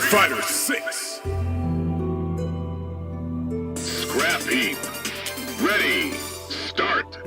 Fighter 6. Scrap heap. Ready. Start.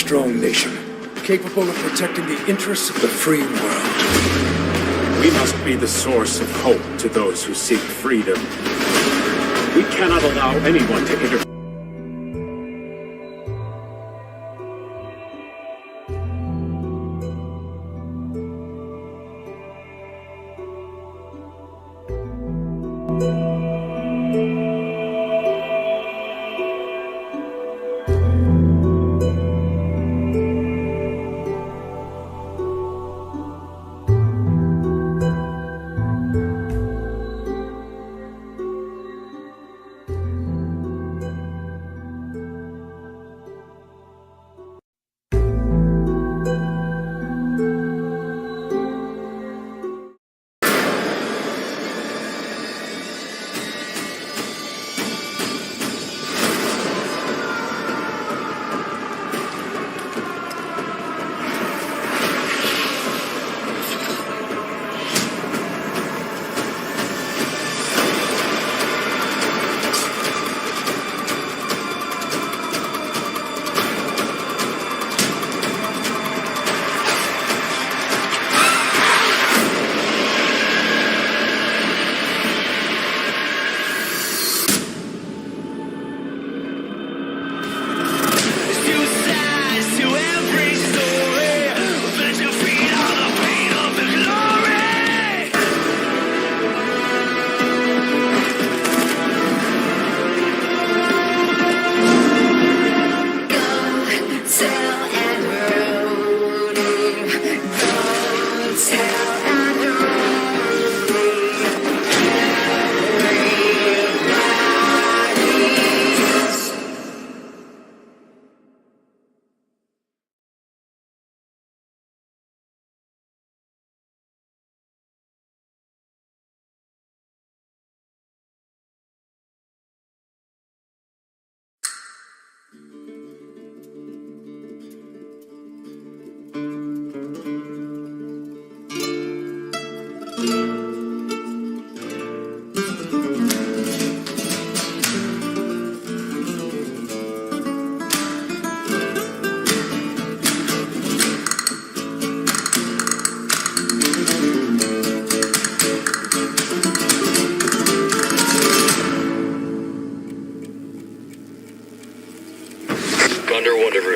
Strong nation, capable of protecting the interests of the free world. We must be the source of hope to those who seek freedom. We cannot allow anyone to interfere.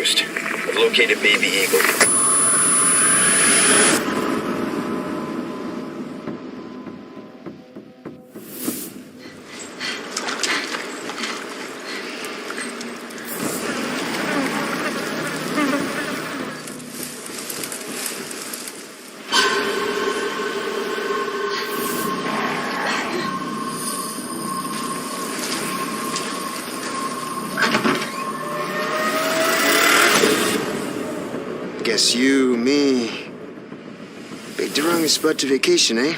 I've located Baby Eagle. guess you, me, picked the wrongest spot to vacation, eh?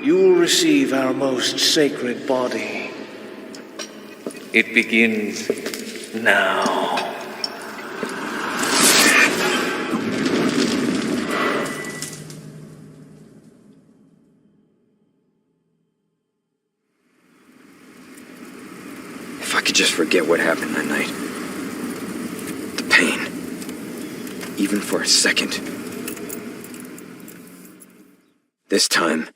You will receive our most sacred body. It begins now. If I could just forget what happened that night. The pain. Even for a second. This time,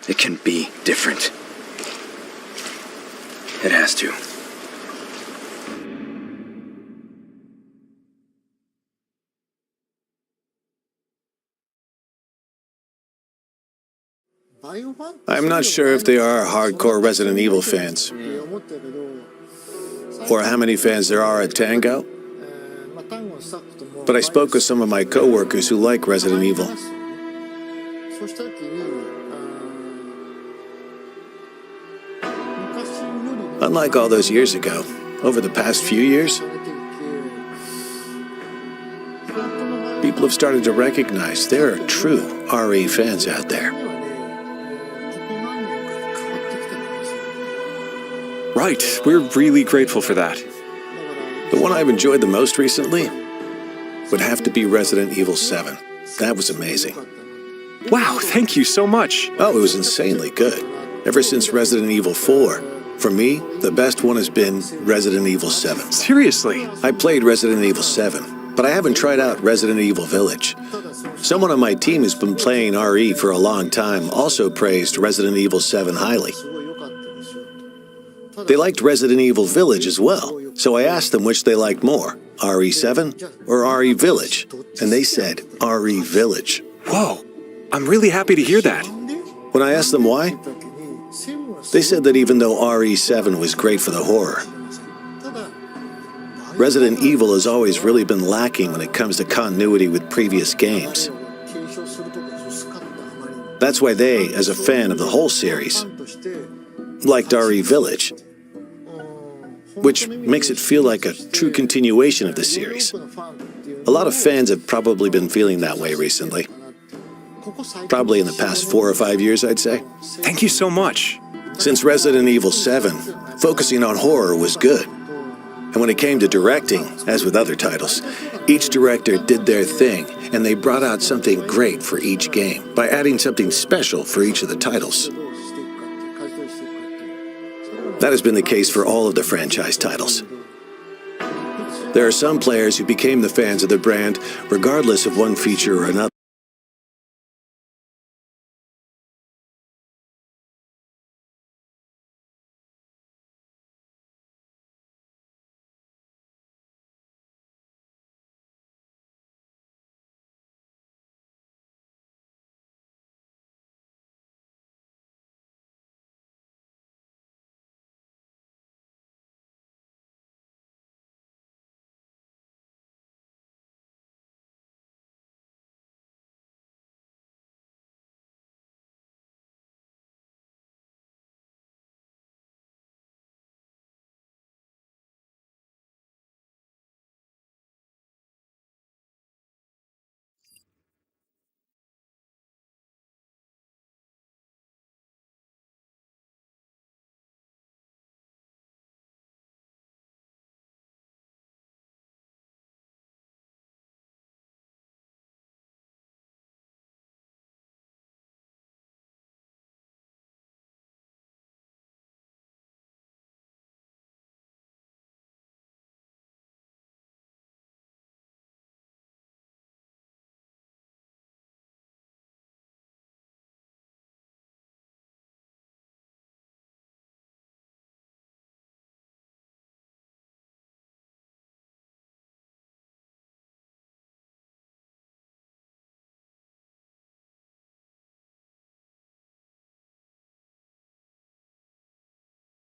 it can be different. It has to. I'm not sure if they are hardcore Resident Evil fans, or how many fans there are at Tango, but I spoke with some of my co-workers who like Resident Evil. Unlike all those years ago, over the past few years, people have started to recognize there are true RE fans out there. Right, we're really grateful for that. The one I've enjoyed the most recently would have to be Resident Evil 7. That was amazing. Wow, thank you so much. Oh, it was insanely good. Ever since Resident Evil 4. For me, the best one has been Resident Evil 7. Seriously? I played Resident Evil 7, but I haven't tried out Resident Evil Village. Someone on my team who's been playing RE for a long time also praised Resident Evil 7 highly. They liked Resident Evil Village as well, so I asked them which they liked more, RE7 or RE Village, and they said RE Village. Whoa, I'm really happy to hear that. When I asked them why, they said that even though RE7 was great for the horror, Resident Evil has always really been lacking when it comes to continuity with previous games. That's why they, as a fan of the whole series, liked RE Village, which makes it feel like a true continuation of the series. A lot of fans have probably been feeling that way recently. Probably in the past 4 or 5 years, I'd say. Thank you so much. Since Resident Evil 7, focusing on horror was good. And when it came to directing, as with other titles, each director did their thing, and they brought out something great for each game by adding something special for each of the titles. That has been the case for all of the franchise titles. There are some players who became the fans of the brand regardless of one feature or another.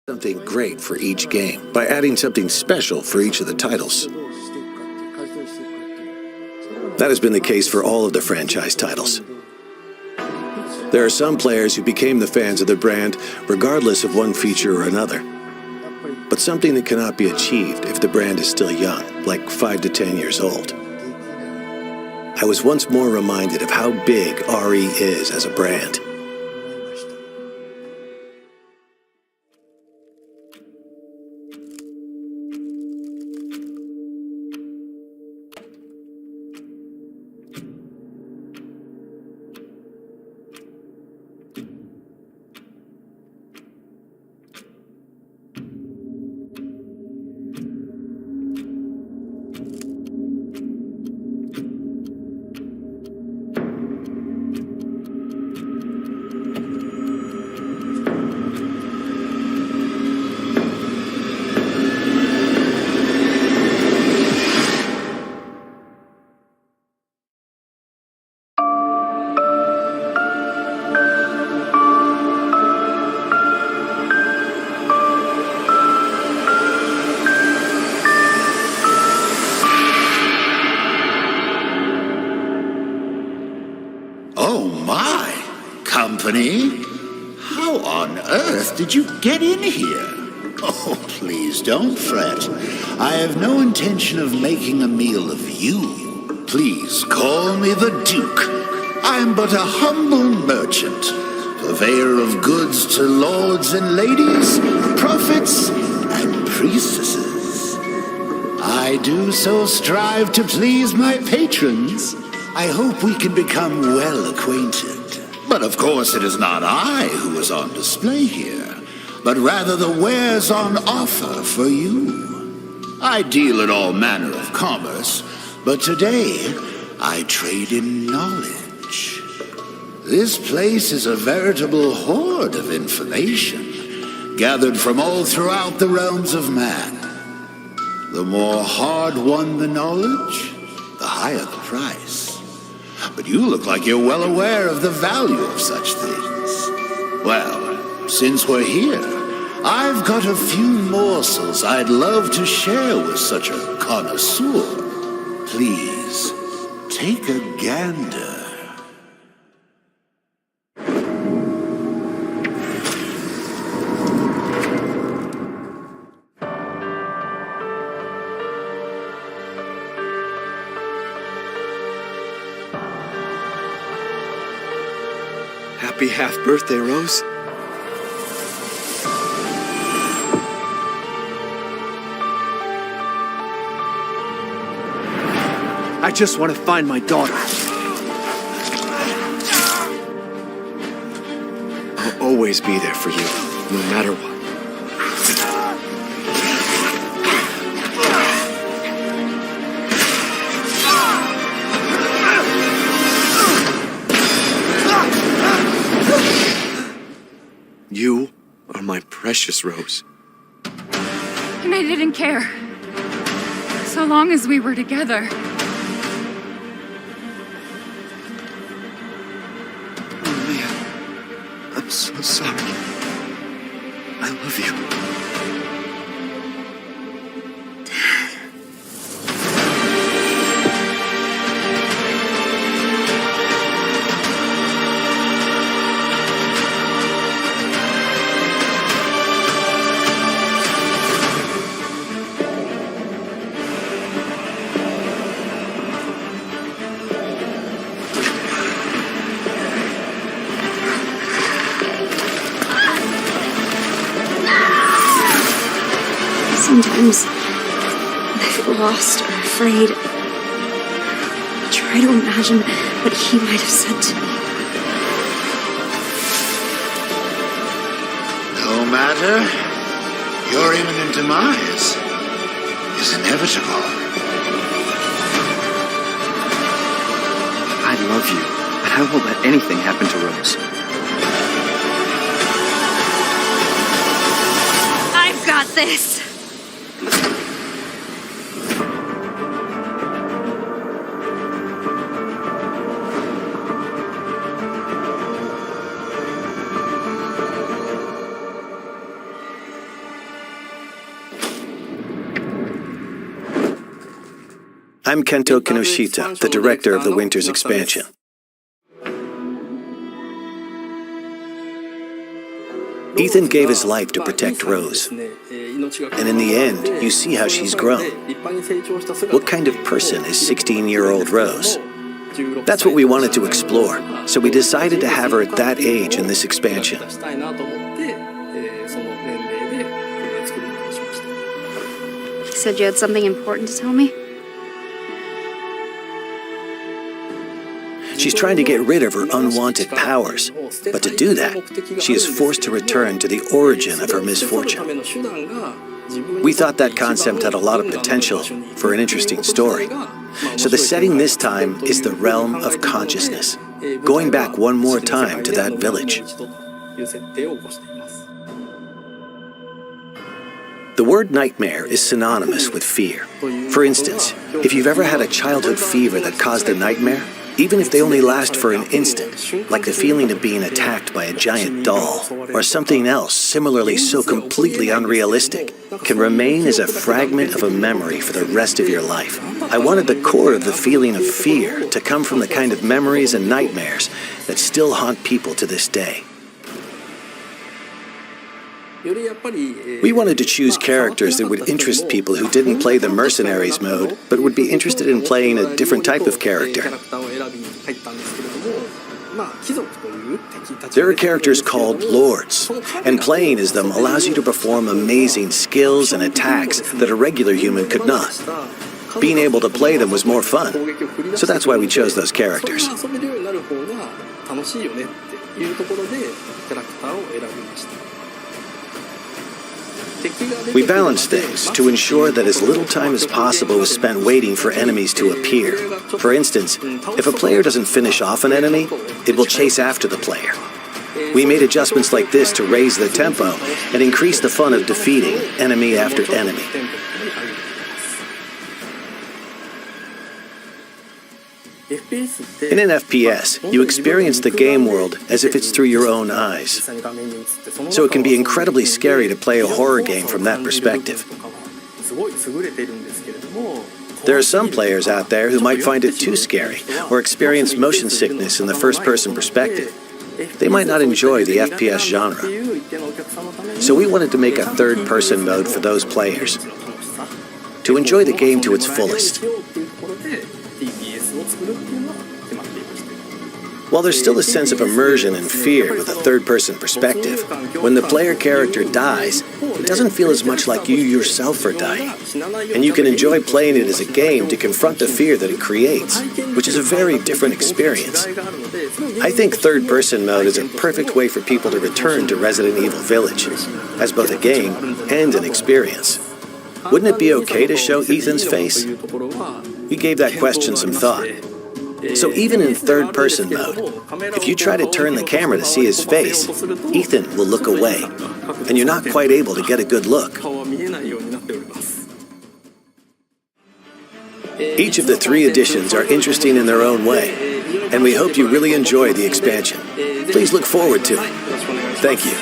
Something great for each game by adding something special for each of the titles. That has been the case for all of the franchise titles. There are some players who became the fans of the brand regardless of one feature or another. But something that cannot be achieved if the brand is still young, like 5 to 10 years old. I was once more reminded of how big RE is as a brand. Oh my! Company? How on earth did you get in here? Oh, please don't fret. I have no intention of making a meal of you. Please call me the Duke. I am but a humble merchant, purveyor of goods to lords and ladies, prophets and priestesses. I do so strive to please my patrons. I hope we can become well acquainted. But of course it is not I who is on display here, but rather the wares on offer for you. I deal in all manner of commerce, but today I trade in knowledge. This place is a veritable hoard of information, gathered from all throughout the realms of man. The more hard-won the knowledge, the higher the price. But you look like you're well aware of the value of such things. Well, since we're here, I've got a few morsels I'd love to share with such a connoisseur. Please, take a gander. Happy half-birthday, Rose. I just want to find my daughter. I'll always be there for you, no matter what. You are my precious Rose. And I didn't care. So long as we were together. Oh man, I'm so sorry. I love you. Sometimes, when I feel lost or afraid, I try to imagine what he might have said to me. No matter, your imminent demise is inevitable. I love you, and I won't let anything happen to Rose. I've got this! I'm Kento Kinoshita, the director of the Winter's expansion. Ethan gave his life to protect Rose. And in the end, you see how she's grown. What kind of person is 16-year-old Rose? That's what we wanted to explore, so we decided to have her at that age in this expansion. You said you had something important to tell me? She's trying to get rid of her unwanted powers, but to do that, she is forced to return to the origin of her misfortune. We thought that concept had a lot of potential for an interesting story. So the setting this time is the realm of consciousness, going back one more time to that village. The word nightmare is synonymous with fear. For instance, if you've ever had a childhood fever that caused a nightmare, even if they only last for an instant, like the feeling of being attacked by a giant doll, or something else similarly so completely unrealistic, can remain as a fragment of a memory for the rest of your life. I wanted the core of the feeling of fear to come from the kind of memories and nightmares that still haunt people to this day. We wanted to choose characters that would interest people who didn't play the Mercenaries mode, but would be interested in playing a different type of character. There are characters called Lords, and playing as them allows you to perform amazing skills and attacks that a regular human could not. Being able to play them was more fun, so that's why we chose those characters. We balanced things to ensure that as little time as possible was spent waiting for enemies to appear. For instance, if a player doesn't finish off an enemy, it will chase after the player. We made adjustments like this to raise the tempo and increase the fun of defeating enemy after enemy. In an FPS, you experience the game world as if it's through your own eyes. So it can be incredibly scary to play a horror game from that perspective. There are some players out there who might find it too scary or experience motion sickness in the first-person perspective. They might not enjoy the FPS genre. So we wanted to make a third-person mode for those players, to enjoy the game to its fullest. While there's still a sense of immersion and fear with a third-person perspective, when the player character dies, it doesn't feel as much like you yourself are dying. And you can enjoy playing it as a game to confront the fear that it creates, which is a very different experience. I think third-person mode is a perfect way for people to return to Resident Evil Village, as both a game and an experience. Wouldn't it be okay to show Ethan's face? We gave that question some thought. So even in third-person mode, if you try to turn the camera to see his face, Ethan will look away, and you're not quite able to get a good look. Each of the 3 editions are interesting in their own way, and we hope you really enjoy the expansion. Please look forward to it. Thank you.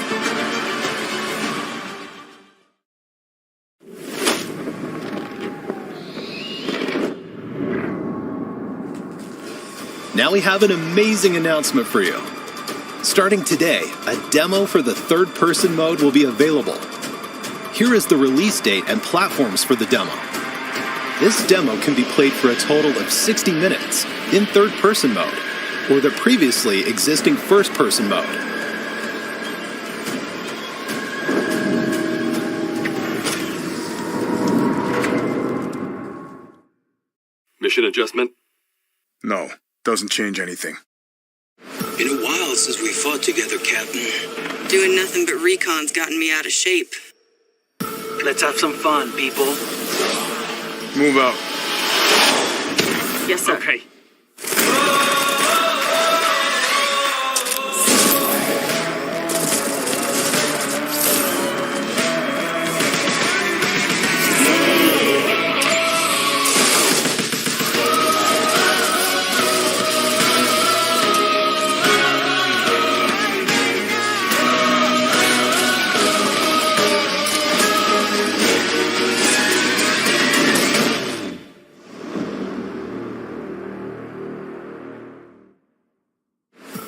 Now we have an amazing announcement for you. Starting today, a demo for the third-person mode will be available. Here is the release date and platforms for the demo. This demo can be played for a total of 60 minutes in third-person mode, or the previously existing first-person mode. Mission adjustment? No. Doesn't change anything. Been a while since we fought together, Captain. Doing nothing but recon's gotten me out of shape. Let's have some fun, people. Move out. Yes, sir. Okay.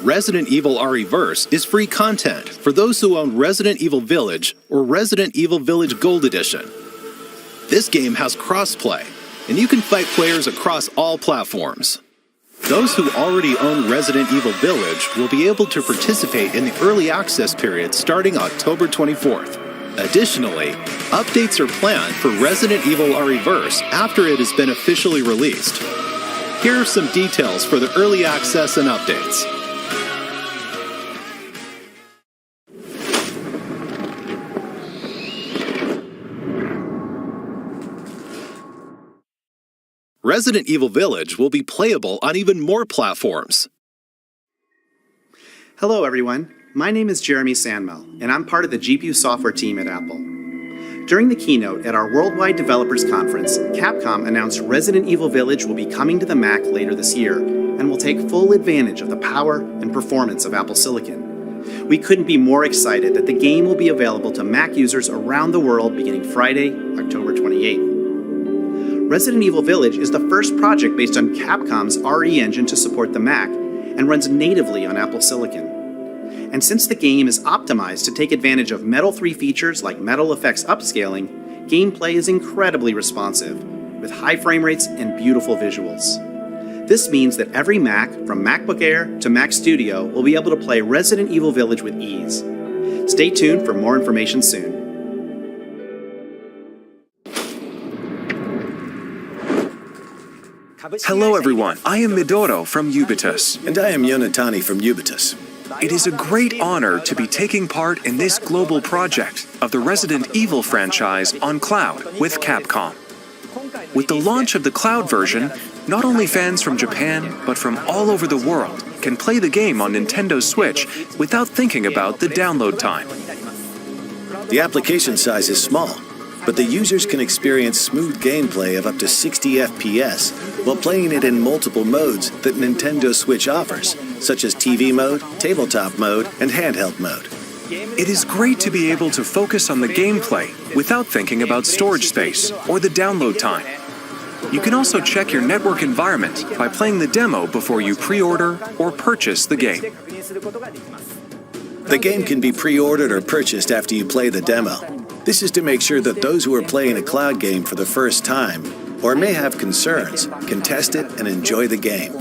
Resident Evil RE-Verse is free content for those who own Resident Evil Village or Resident Evil Village Gold Edition. This game has crossplay, and you can fight players across all platforms. Those who already own Resident Evil Village will be able to participate in the early access period starting October 24th. Additionally, updates are planned for Resident Evil RE-Verse after it has been officially released. Here are some details for the early access and updates. Resident Evil Village will be playable on even more platforms. Hello everyone, my name is Jeremy Sandmel, and I'm part of the GPU software team at Apple. During the keynote at our Worldwide Developers Conference, Capcom announced Resident Evil Village will be coming to the Mac later this year, and will take full advantage of the power and performance of Apple Silicon. We couldn't be more excited that the game will be available to Mac users around the world beginning Friday, October 28th. Resident Evil Village is the first project based on Capcom's RE engine to support the Mac, and runs natively on Apple Silicon. And since the game is optimized to take advantage of Metal 3 features like Metal Effects upscaling, gameplay is incredibly responsive, with high frame rates and beautiful visuals. This means that every Mac, from MacBook Air to Mac Studio, will be able to play Resident Evil Village with ease. Stay tuned for more information soon. Hello everyone, I am Midoro from Ubitus. And I am Yonatani from Ubitus. It is a great honor to be taking part in this global project of the Resident Evil franchise on cloud with Capcom. With the launch of the cloud version, not only fans from Japan, but from all over the world can play the game on Nintendo Switch without thinking about the download time. The application size is small, but the users can experience smooth gameplay of up to 60 FPS while playing it in multiple modes that Nintendo Switch offers, such as TV mode, tabletop mode, and handheld mode. It is great to be able to focus on the gameplay without thinking about storage space or the download time. You can also check your network environment by playing the demo before you pre-order or purchase the game. The game can be pre-ordered or purchased after you play the demo. This is to make sure that those who are playing a cloud game for the first time, or may have concerns, can test it and enjoy the game.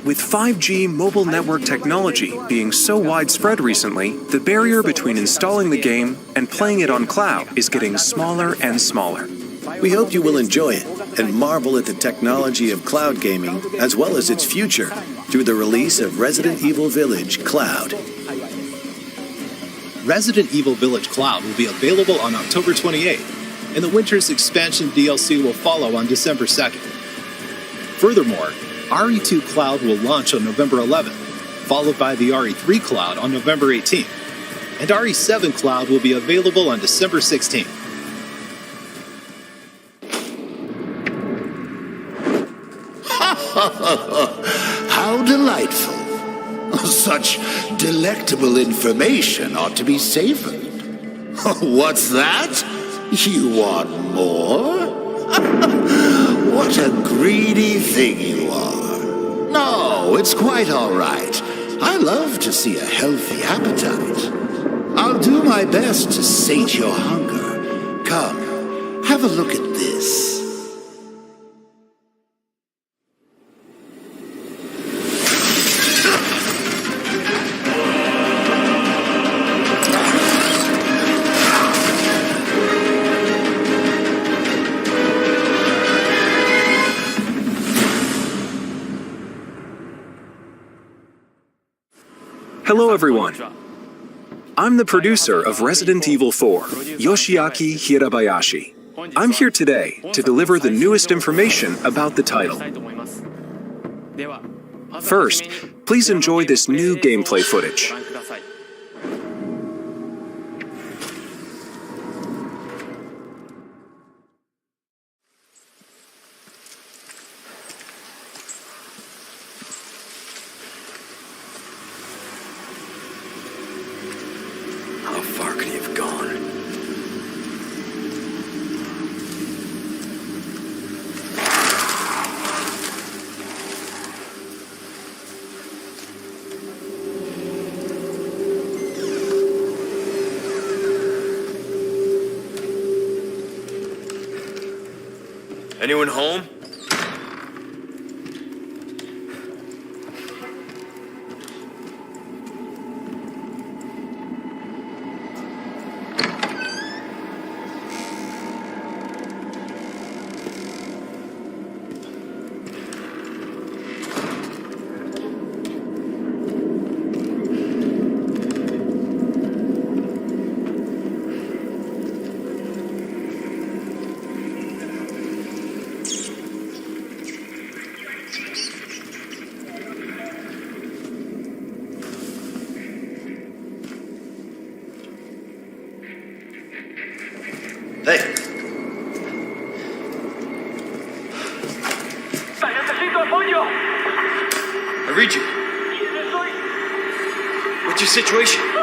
With 5G mobile network technology being so widespread recently, the barrier between installing the game and playing it on cloud is getting smaller and smaller. We hope you will enjoy it and marvel at the technology of cloud gaming as well as its future through the release of Resident Evil Village Cloud. Resident Evil Village Cloud will be available on October 28th, and the Winter's Expansion DLC will follow on December 2nd. Furthermore, RE2 Cloud will launch on November 11th, followed by the RE3 Cloud on November 18th, and RE7 Cloud will be available on December 16th. How delightful. Such delectable information ought to be savored. What's that? You want more? What a greedy thing you are. No, it's quite all right. I love to see a healthy appetite. I'll do my best to sate your hunger. Come, have a look at this. Hello everyone. I'm the producer of Resident Evil 4, Yoshiaki Hirabayashi. I'm here today to deliver the newest information about the title. First, please enjoy this new gameplay footage. Anyone home? Hey! I read you. What's your situation? What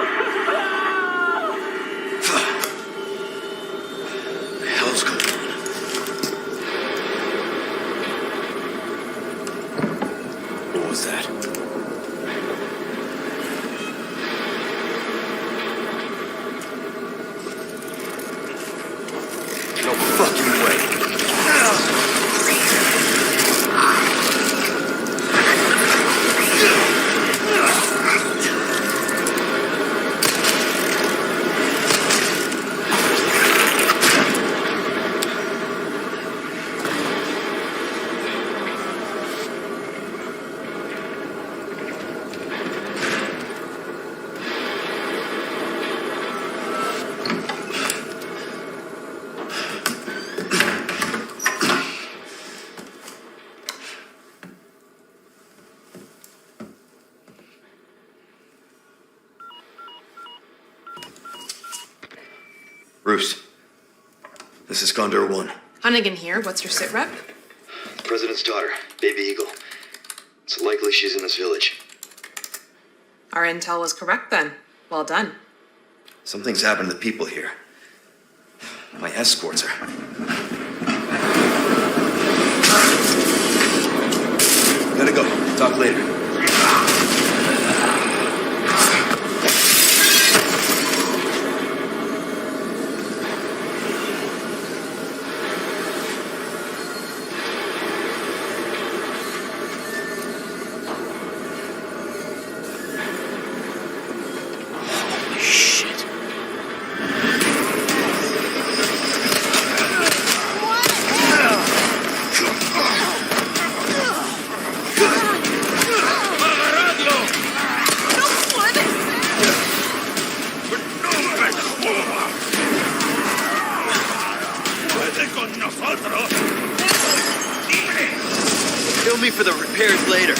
the hell's going on? What was that? No fucking way. Bruce, this is Condor 1. Hunnigan here. What's your sit rep? The President's daughter, Baby Eagle. It's likely she's in this village. Our intel was correct then. Well done. Something's happened to the people here. My escorts are... Gotta go. Talk later. Bill me for the repairs later.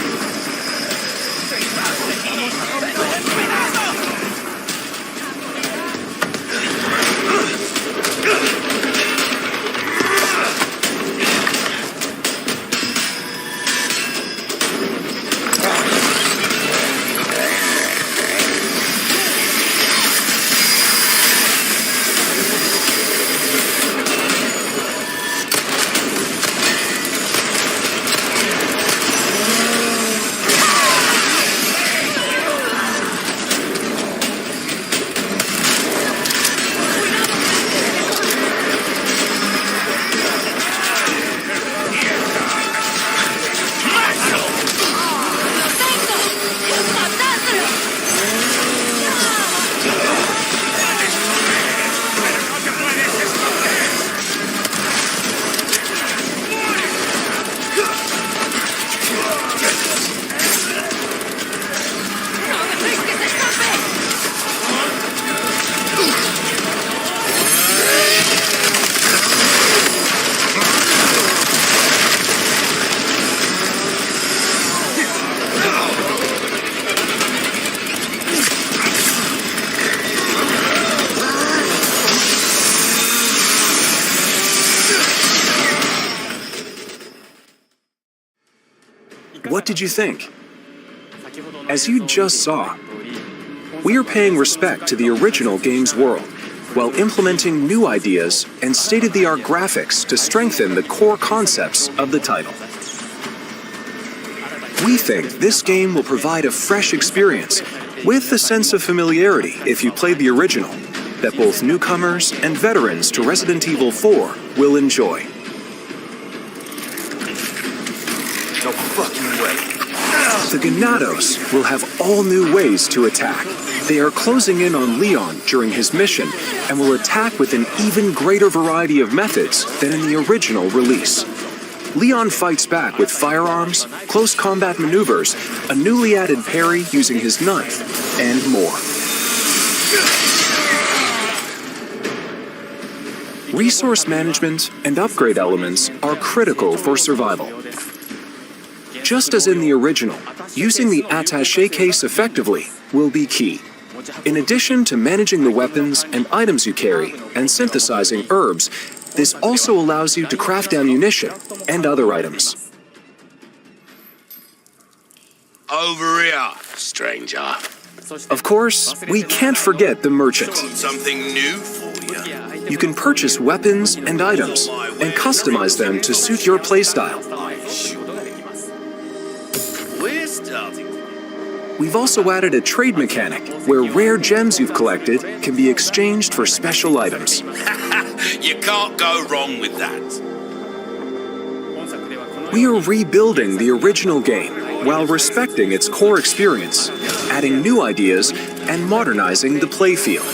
What did you think? As you just saw, we are paying respect to the original game's world, while implementing new ideas and state-of-the-art graphics to strengthen the core concepts of the title. We think this game will provide a fresh experience, with a sense of familiarity if you played the original, that both newcomers and veterans to Resident Evil 4 will enjoy. No fucking way. The Ganados will have all new ways to attack. They are closing in on Leon during his mission and will attack with an even greater variety of methods than in the original release. Leon fights back with firearms, close combat maneuvers, a newly added parry using his knife, and more. Resource management and upgrade elements are critical for survival. Just as in the original, using the attaché case effectively will be key. In addition to managing the weapons and items you carry and synthesizing herbs, this also allows you to craft ammunition and other items. Over here, stranger. Of course, we can't forget the merchant. Got something new for you. You can purchase weapons and items and customize them to suit your playstyle. We're starting. We've also added a trade mechanic where rare gems you've collected can be exchanged for special items. You can't go wrong with that. We are rebuilding the original game while respecting its core experience, adding new ideas, and modernizing the playfield.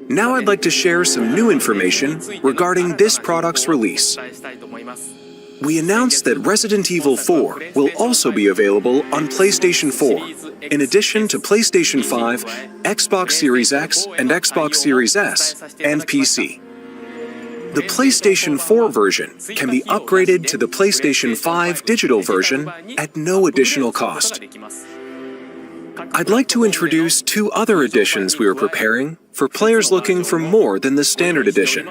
Now I'd like to share some new information regarding this product's release. We announced that Resident Evil 4 will also be available on PlayStation 4, in addition to PlayStation 5, Xbox Series X and Xbox Series S, and PC. The PlayStation 4 version can be upgraded to the PlayStation 5 digital version at no additional cost. I'd like to introduce two other editions we are preparing for players looking for more than the standard edition.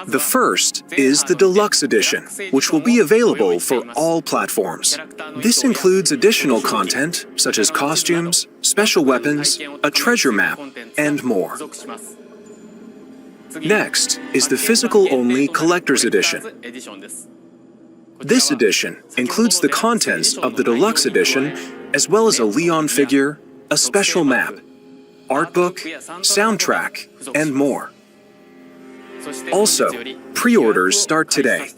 The first is the Deluxe Edition, which will be available for all platforms. This includes additional content such as costumes, special weapons, a treasure map, and more. Next is the physical-only Collector's Edition. This edition includes the contents of the Deluxe Edition, as well as a Leon figure, a special map, art book, soundtrack, and more. Also, pre-orders start today.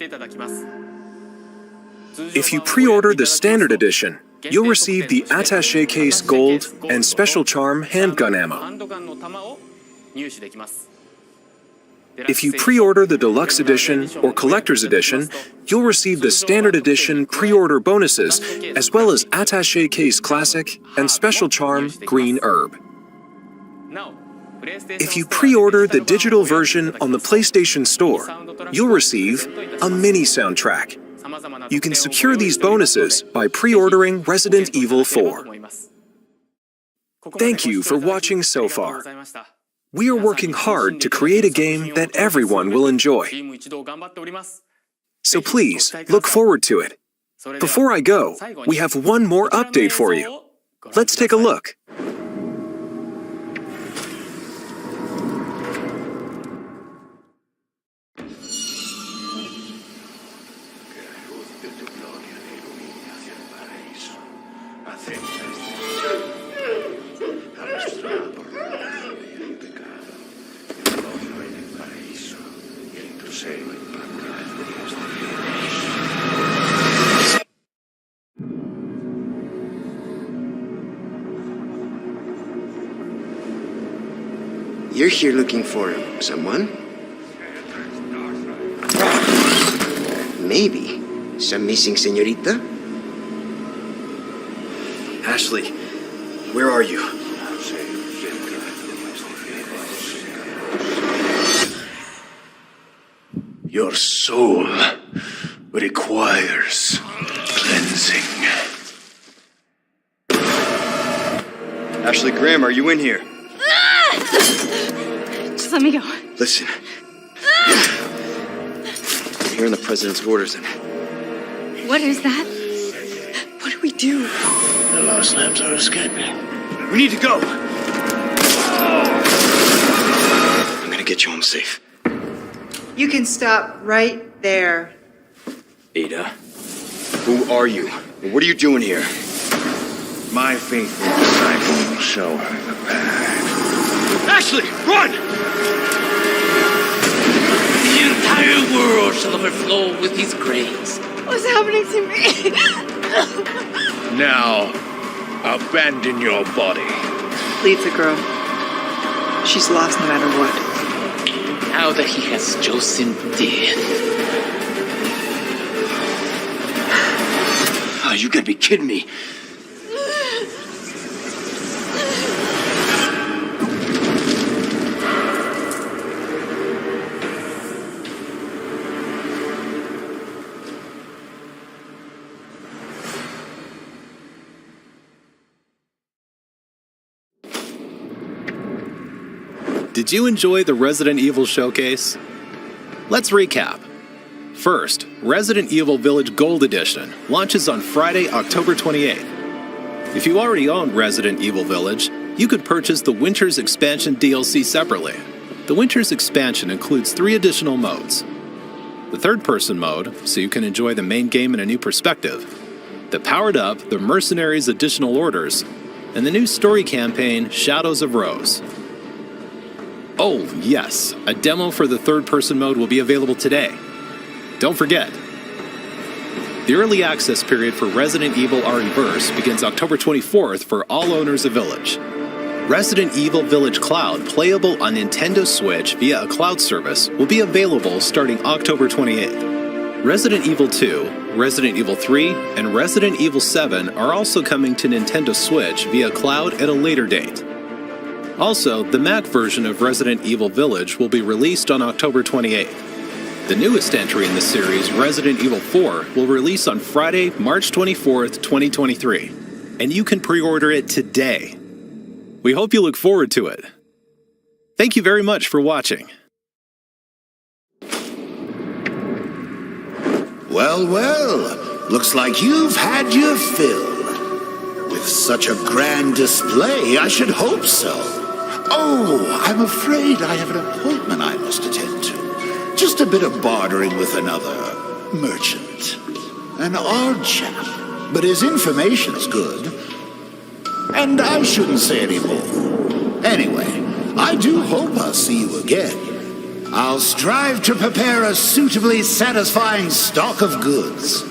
If you pre-order the Standard Edition, you'll receive the Attaché Case Gold and Special Charm handgun ammo. If you pre-order the Deluxe Edition or Collector's Edition, you'll receive the Standard Edition pre-order bonuses, as well as Attaché Case Classic and Special Charm Green Herb. If you pre-order the digital version on the PlayStation Store, you'll receive a mini soundtrack. You can secure these bonuses by pre-ordering Resident Evil 4. Thank you for watching so far. We are working hard to create a game that everyone will enjoy. So please, look forward to it. Before I go, we have one more update for you. Let's take a look. You're here looking for someone? Maybe. Some missing señorita? Ashley, where are you? Your soul requires cleansing. Ashley Graham, are you in here? Just let me go. Listen. I'm hearing the president's orders and... What is that? What do we do? The lost lambs are escaping. We need to go! I'm gonna get you home safe. You can stop right there. Ada, who are you? And what are you doing here? My faithful disciple will show her the path. Ashley, run! world shall overflow with his grace. What's happening to me? Now, abandon your body. Leave the girl. She's lost no matter what. Now that he has chosen death. Oh, you gotta be kidding me. Did you enjoy the Resident Evil showcase? Let's recap. First, Resident Evil Village Gold Edition launches on Friday, October 28th. If you already own Resident Evil Village, you could purchase the Winter's Expansion DLC separately. The Winter's Expansion includes 3 additional modes. The third-person mode, so you can enjoy the main game in a new perspective. The Powered Up, the Mercenaries Additional Orders, and the new story campaign, Shadows of Rose. Oh, yes, a demo for the third-person mode will be available today. Don't forget, the early access period for Resident Evil ReVerse begins October 24th for all owners of Village. Resident Evil Village Cloud, playable on Nintendo Switch via a cloud service, will be available starting October 28th. Resident Evil 2, Resident Evil 3, and Resident Evil 7 are also coming to Nintendo Switch via cloud at a later date. Also, the Mac version of Resident Evil Village will be released on October 28th. The newest entry in the series, Resident Evil 4, will release on Friday, March 24th, 2023, and you can pre-order it today. We hope you look forward to it. Thank you very much for watching. Well, well, looks like you've had your fill. With such a grand display, I should hope so. Oh, I'm afraid I have an appointment I must attend to. Just a bit of bartering with another merchant. An odd chap, but his information's good. And I shouldn't say any more. Anyway, I do hope I'll see you again. I'll strive to prepare a suitably satisfying stock of goods.